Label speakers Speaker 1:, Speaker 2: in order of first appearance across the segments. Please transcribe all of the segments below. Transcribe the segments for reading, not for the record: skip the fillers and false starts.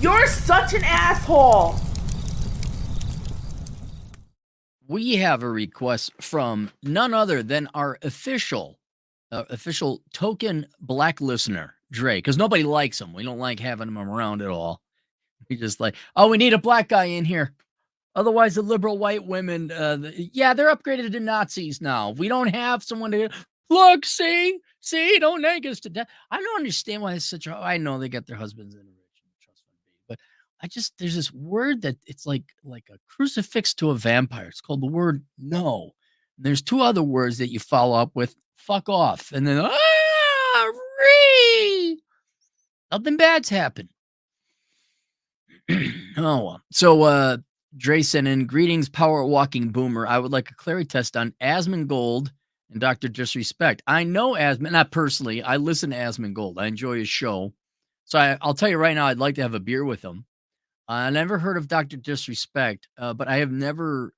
Speaker 1: You're such an asshole.
Speaker 2: We have a request from none other than our official token black listener, Dre, because nobody likes him. We don't like having him around at all. We just like, oh, we need a black guy in here. Otherwise, the liberal white women, they're upgraded to Nazis now. We don't have someone to look, see, don't nag us to death. I don't understand why it's such a. I know they got their husbands in a rich and trust fund baby, but there's this word that it's like a crucifix to a vampire. It's called the word no. And there's two other words that you follow up with fuck off, and then nothing bad's happened. Oh, so Dre sent in, greetings, power walking boomer. I would like a Clarey test on Asmongold and Dr. Disrespect. I know Asmond, not personally. I listen to Asmongold. I enjoy his show. So I'll tell you right now, I'd like to have a beer with him. I never heard of Dr. Disrespect, but I have never,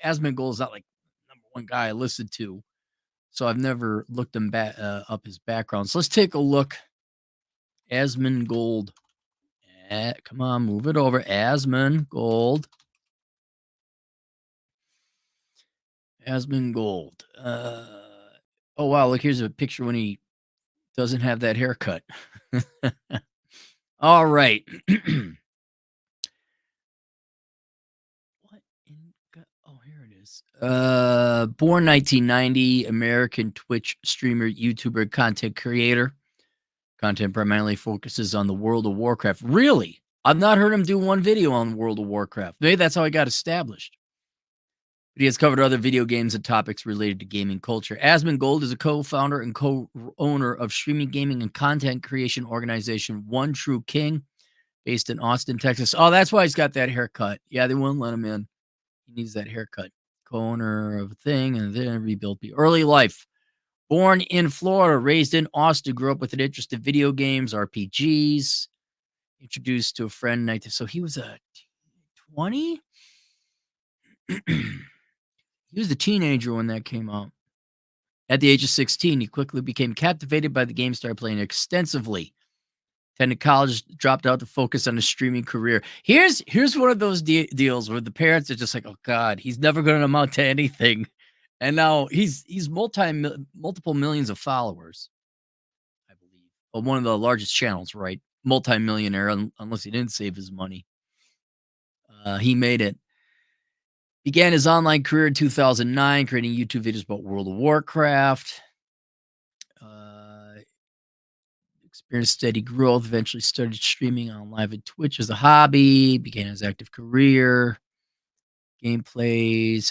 Speaker 2: Asmongold is not like number one guy I listened to. So I've never looked him up his background. So let's take a look. Asmongold. Come on, move it over. Asmongold. Asmongold. Oh, wow. Look, here's a picture when he doesn't have that haircut. All right. What in oh, here it is. Born 1990, American Twitch streamer, YouTuber, content creator. Content primarily focuses on the World of Warcraft. Really? I've not heard him do one video on World of Warcraft. Maybe that's how I got established. But he has covered other video games and topics related to gaming culture. Asmongold is a co-founder and co-owner of streaming gaming and content creation organization One True King, based in Austin, Texas. Oh, that's why he's got that haircut. Yeah, they wouldn't let him in. He needs that haircut. Co-owner of a thing and then rebuilt the early life. Born in Florida, raised in Austin, grew up with an interest in video games, RPGs. Introduced to a friend. So he was a 20? He was a teenager when that came out. At the age of 16, he quickly became captivated by the game, started playing extensively. Attended college, dropped out to focus on a streaming career. Here's one of those deals where the parents are just like, oh, God, he's never going to amount to anything. And now he's multiple millions of followers, I believe. Well, one of the largest channels, right? Multi-millionaire, unless he didn't save his money. He made it. Began his online career in 2009, creating YouTube videos about World of Warcraft. Experienced steady growth, eventually started streaming on live at Twitch as a hobby, began his active career. Gameplays.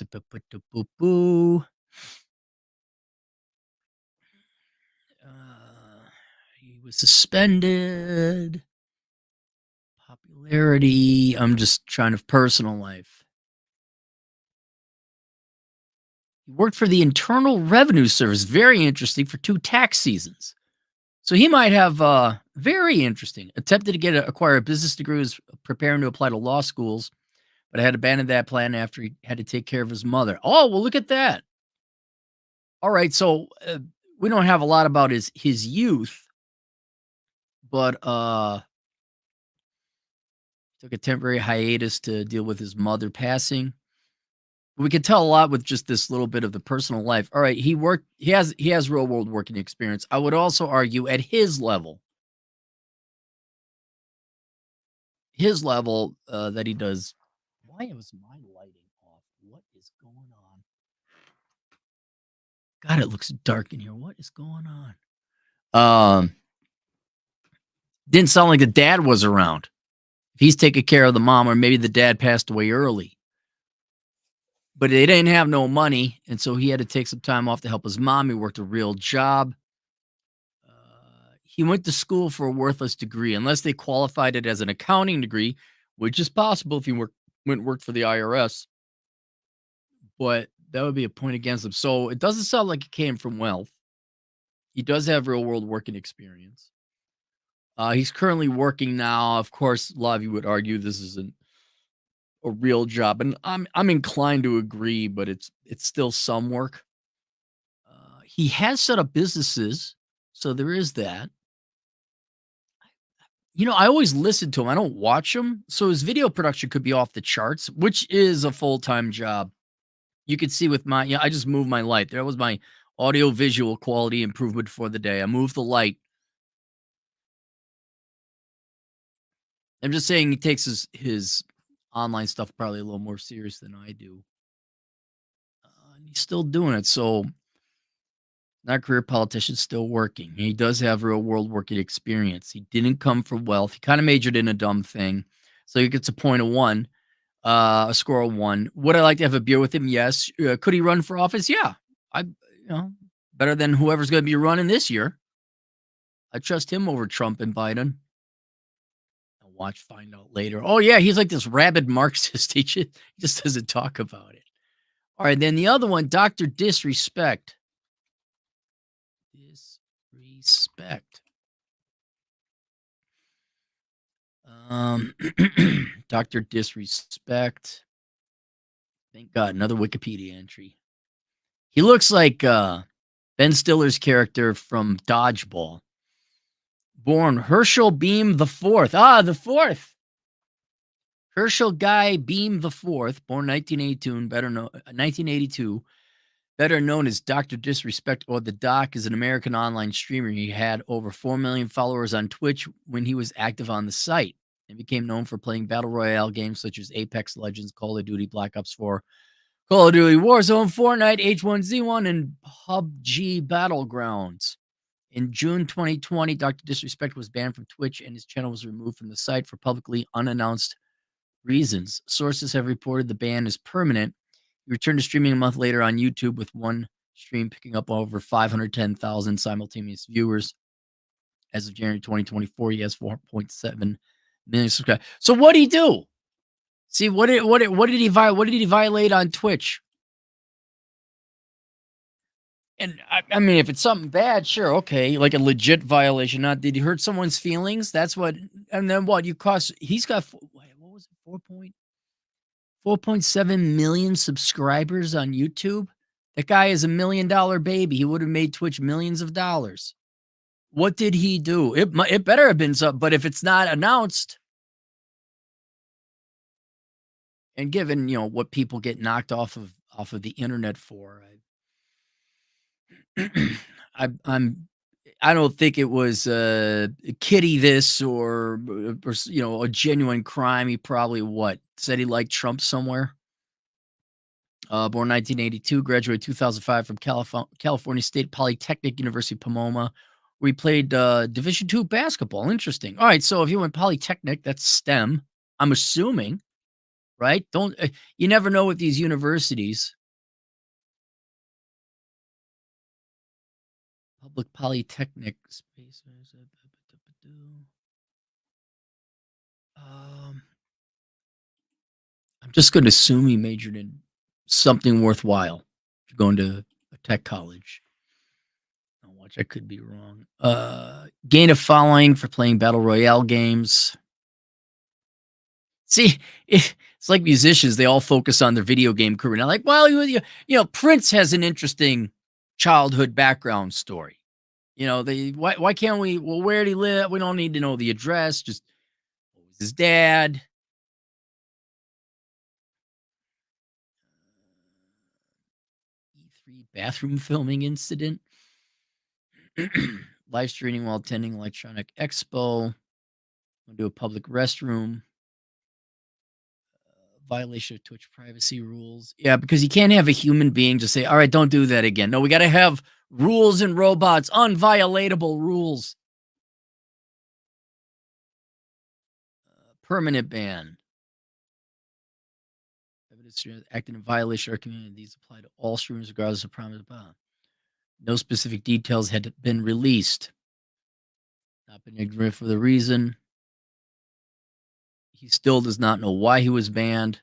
Speaker 2: He was suspended. Popularity. I'm just trying to personal life. He worked for the Internal Revenue Service. Very interesting, for 2 tax seasons. So he might have very interesting. Attempted to acquire a business degree, was preparing to apply to law schools, but had abandoned that plan after he had to take care of his mother. Oh, well, look at that. All right, so we don't have a lot about his youth, but took a temporary hiatus to deal with his mother passing. We can tell a lot with just this little bit of the personal life. All right, he has real world working experience. I would also argue at his level that he does. Why was my lighting off? What is going on? God, it looks dark in here. What is going on? Didn't sound like the dad was around. If he's taking care of the mom, or maybe the dad passed away early. But they didn't have no money, and so he had to take some time off to help his mom. He worked a real job. He went to school for a worthless degree, unless they qualified it as an accounting degree, which is possible if he went and worked for the IRS. But that would be a point against him. So it doesn't sound like he came from wealth. He does have real world working experience. He's currently working now. Of course, a lot of you would argue this isn't a real job, and I'm inclined to agree, but it's still some work. He has set up businesses, so there is that. I always listen to him. I don't watch him. So his video production could be off the charts, which is a full-time job. You could see with my, I just moved my light. There was my audio visual quality improvement for the day. I moved the light. I'm just saying he takes his online stuff probably a little more serious than I do. And he's still doing it. So not a career politician, still working. He does have real world working experience. He didn't come from wealth. He kind of majored in a dumb thing. So he gets a point of one, a score of one. Would I like to have a beer with him? Yes. Could he run for office? Yeah. Better than whoever's going to be running this year. I trust him over Trump and Biden. I'll find out later. Oh, yeah. He's like this rabid Marxist. He just doesn't talk about it. All right. Then the other one, Dr. Disrespect. Disrespect. Dr. Disrespect. Thank God, another Wikipedia entry. He looks like Ben Stiller's character from Dodgeball. Born Herschel Beam the Fourth. The fourth. Herschel Guy Beam the Fourth, born 1982, better known as Dr. Disrespect or the Doc, is an American online streamer. He had over 4 million followers on Twitch when he was active on the site and became known for playing battle royale games such as Apex Legends, Call of Duty, Black Ops 4, Call of Duty Warzone, Fortnite, H1Z1, and PUBG Battlegrounds. In June 2020, Dr. Disrespect was banned from Twitch and his channel was removed from the site for publicly unannounced reasons. Sources have reported the ban is permanent. He returned to streaming a month later on YouTube with one stream picking up over 510,000 simultaneous viewers. As of January 2024, he has 4.7 million subscribers. So what did he do? See, what did he violate on Twitch? And I mean, if it's something bad, sure, okay, like a legit violation. Not did he hurt someone's feelings? That's what. And then what? He's got what was it? 4.7 million subscribers on YouTube. That guy is $1 million baby. He would have made Twitch millions of dollars. What did he do? It better have been something. But if it's not announced, and given what people get knocked off of the internet for, I don't think it was kitty this or a genuine crime. He probably said he liked Trump somewhere. Born 1982, graduated 2005 from California State Polytechnic, University of Pomona, where he played Division II basketball. Interesting. All right, so if you went Polytechnic, that's STEM. I'm assuming, right? You never know with these universities. Public Polytechnic space. I'm just going to assume he majored in something worthwhile. Going to a tech college. I could be wrong. Gain a following for playing battle royale games. See, it's like musicians; they all focus on their video game career. Now, like, well, Prince has an interesting childhood background story. Why can't we? Well, where did he live? We don't need to know the address. Just what was his dad? E3 bathroom filming incident. Live streaming while attending Electronic Expo. Going to a public restroom. Violation of Twitch privacy rules. Yeah, because you can't have a human being just say, all right, don't do that again. No, we got to have rules and robots, unviolatable rules. Permanent ban. Acting in violation of our community. These apply to all streamers regardless of promise. No specific details had been released. Not been ignorant for the reason. He still does not know why he was banned.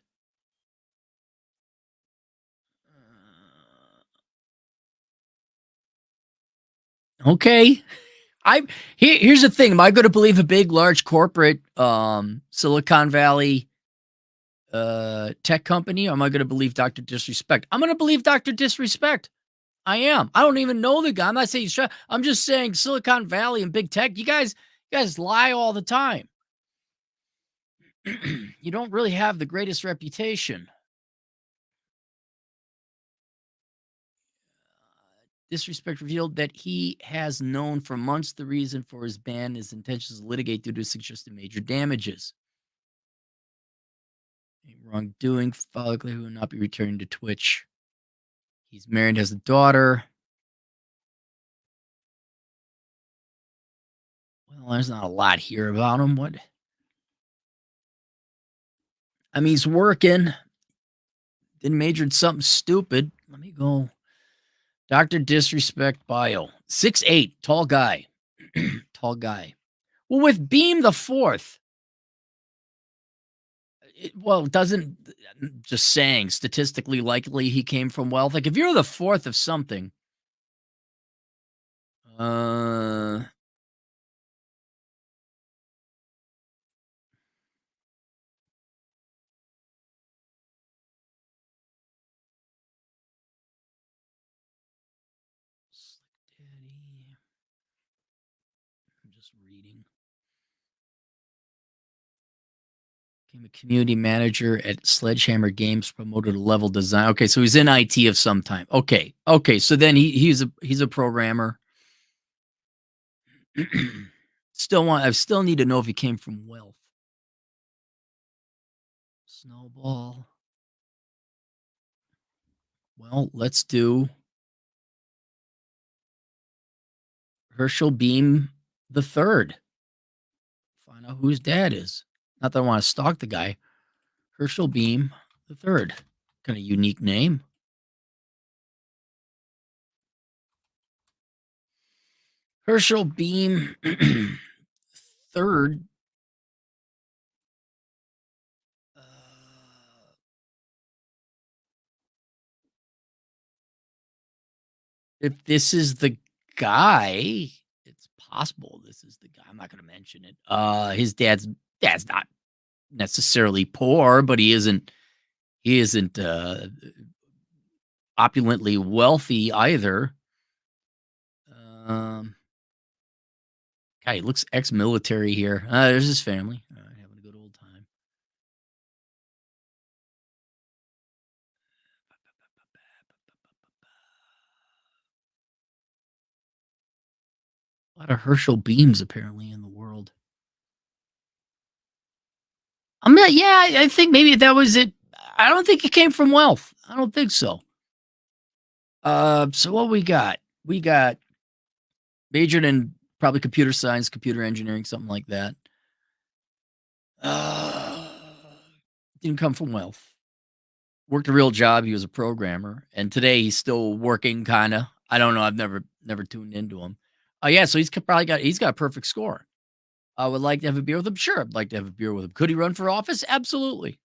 Speaker 2: Okay. Here's the thing. Am I going to believe a big, large corporate Silicon Valley tech company, or am I going to believe Dr. Disrespect? I'm going to believe Dr. Disrespect. I am. I don't even know the guy. I'm not saying he's trying. I'm just saying Silicon Valley and big tech. You guys You guys lie all the time. You don't really have the greatest reputation. Disrespect revealed that he has known for months the reason for his ban, his intentions to litigate due to suggested major damages. Wrongdoing, likely who will not be returning to Twitch. He's married, has a daughter. Well, there's not a lot here about him. What? I mean, he's working. Then majored something stupid. Let me go. Dr. Disrespect bio. 6'8", tall guy. Tall guy. Well, with Beam the fourth. Doesn't just saying statistically likely he came from wealth. Like if you're the fourth of something, Daddy. I'm just reading. Became a community manager at Sledgehammer Games, promoted to level design. Okay, so he's in IT of some time. Okay. So then he's a programmer. I still need to know if he came from wealth. Snowball. Well, let's do Herschel Beam the third. Find out who his dad is. Not that I want to stalk the guy. Herschel Beam the third. Kind of unique name. Herschel Beam third. If this is the guy, it's possible this is the guy. I'm not going to mention it. His dad's not necessarily poor, but he isn't opulently wealthy either. Guy looks ex-military here. There's his family. Having a good old time. A lot of Herschel Beams apparently in the world. I think maybe that was it. I don't think it came from wealth. I don't think so. So what we got? We got majored in probably computer science, computer engineering, something like that. Didn't come from wealth. Worked a real job. He was a programmer, and today he's still working, kind of. I don't know. I've never tuned into him. Yeah, so he's got a perfect score. I would like to have a beer with him. Sure, I'd like to have a beer with him. Could he run for office? Absolutely.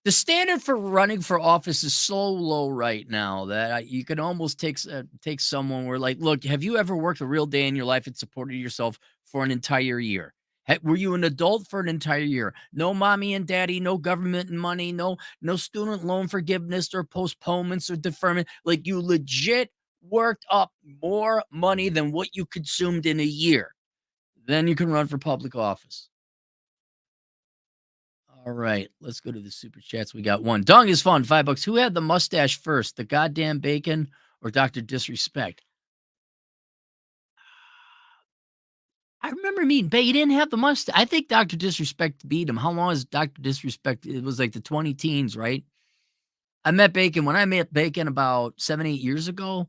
Speaker 2: The standard for running for office is so low right now that you can almost take someone where, like, look, have you ever worked a real day in your life and supported yourself for an entire year? Were you an adult for an entire year? No mommy and daddy, no government money, no student loan forgiveness or postponements or deferment. Like, you legit worked up more money than what you consumed in a year. Then you can run for public office. All right, let's go to the super chats. We got one. Dong is fun. $5. Who had the mustache first, the goddamn bacon or Dr. Disrespect? I remember meeting Bacon. He didn't have the mustache. I think Dr. Disrespect beat him. How long is Dr. Disrespect? It was like the 20 teens, right? I met Bacon when I met Bacon about 7, 8 years ago.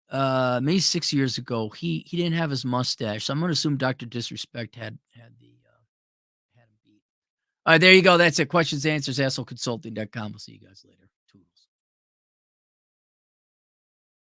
Speaker 2: Maybe 6 years ago. He didn't have his mustache, so I'm going to assume Dr. Disrespect had him beat. All right, there you go. That's it. Questions, answers, assholeconsulting.com. We'll see you guys later.